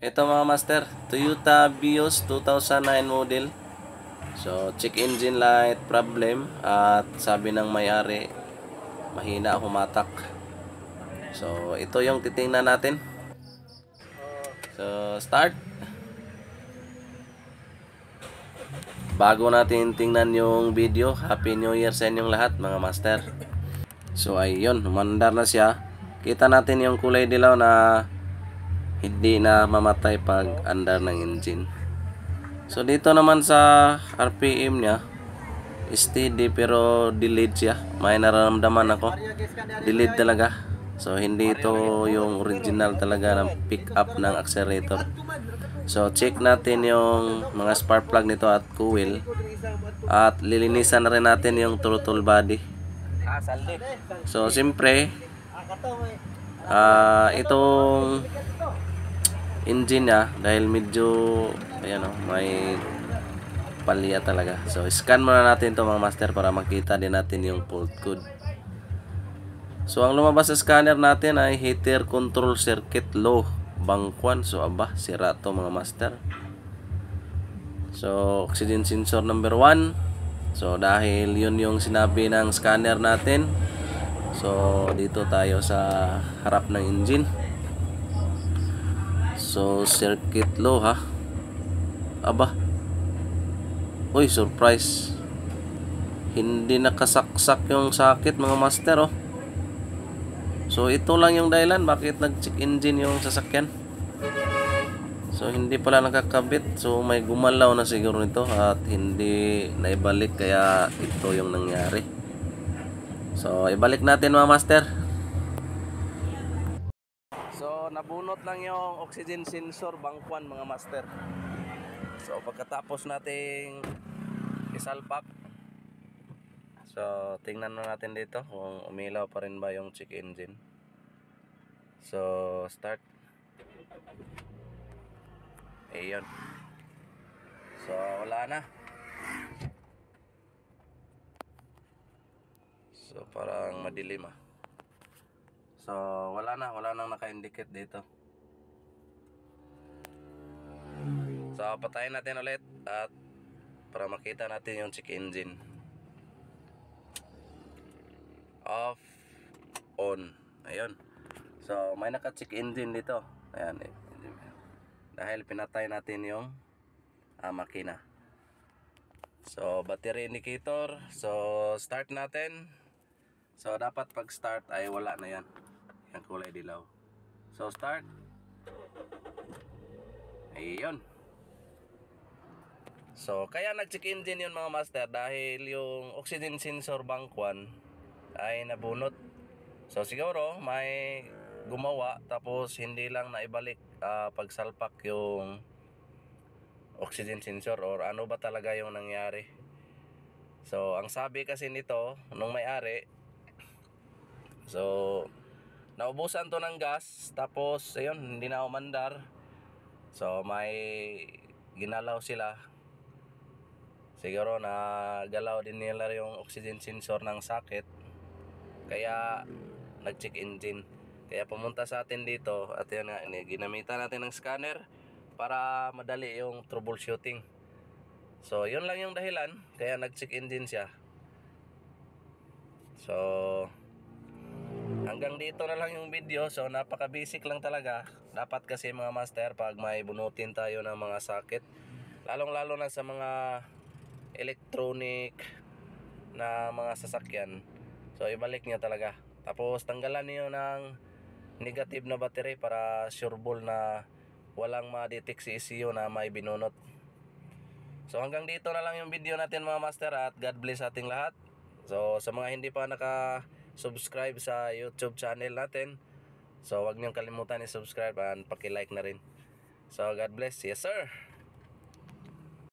Ito mga master, Toyota Vios 2009 model. So, check engine light problem at sabi ng may-ari, mahina humatak. So, ito yung titingnan natin. So, start. Bago natin tingnan yung video, Happy New Year sa inyong lahat mga master. So, ayun, umandar na siya. Kita natin yung kulay dilaw na hindi na mamatay pag andar ng engine. So dito naman sa RPM niya, steady pero delayed siya. May nararamdaman ako, delayed talaga. So hindi ito yung original talaga ng pick up ng accelerator. So check natin yung mga spark plug nito at coil. At lilinisan na rin natin yung throttle body. So siyempre, itong engine niya, dahil medyo ayan may palya talaga. So scan muna natin to mga master para makita din natin yung fault code. So ang lumabas sa scanner natin ay heater control circuit low bangkwan. So aba, sira to mga master. So oxygen sensor number 1. So dahil yun yung sinabi ng scanner natin, so dito tayo sa harap ng engine. So circuit low ha. Aba, uy, surprise. Hindi nakasaksak yung sakit mga master oh. So ito lang yung dahilan bakit nag-check engine yung sasakyan. So hindi pala nakakabit. So may gumalaw na siguro nito at hindi naibalik, kaya ito yung nangyari. So ibalik natin mga master. So nabunot lang yung oxygen sensor bangkwan mga master. So pagkatapos nating isalpak, so tingnan na natin dito kung umilaw pa rin ba yung check engine. So start. Ayun. So wala na. So parang madilim ah. So wala nang naka-indicate dito. So patayin natin ulit at para makita natin yung check engine. Off, on. Ayun. So may naka-check engine dito. Ayan eh. Dahil pinatay natin yung makina. So battery indicator. So start natin. So dapat pag start ay wala na yan. Yung kulay dilaw. So start. Ayun. So kaya nag-check engine yun mga master dahil yung oxygen sensor bank 1 ay nabunot. So siguro may gumawa tapos hindi lang naibalik pagsalpak yung oxygen sensor or ano ba talaga yung nangyari. So ang sabi kasi nito nung may-ari, so naubusan to ng gas tapos ayun hindi na umandar. So may ginalaw sila. Siguro na galaw din nila yung oxygen sensor ng socket. Kaya nag-check engine. Kaya pumunta sa atin dito at yun nga, ginamitan natin ng scanner para madali yung troubleshooting. So yun lang yung dahilan kaya nag-check engine siya. So hanggang dito na lang yung video. So napaka basic lang talaga. Dapat kasi mga master pag may bunutin tayo ng mga socket, lalong lalo na sa mga electronic na mga sasakyan, so ibalik niya talaga. Tapos tanggalan niyo ng negative na battery para sureball na walang ma-detect si ECU na may binunot. So hanggang dito na lang yung video natin mga master at God bless ating lahat. So sa mga hindi pa naka-subscribe sa YouTube channel natin, so wag niyong kalimutan i-subscribe and paki-like na rin. So God bless. Yes sir.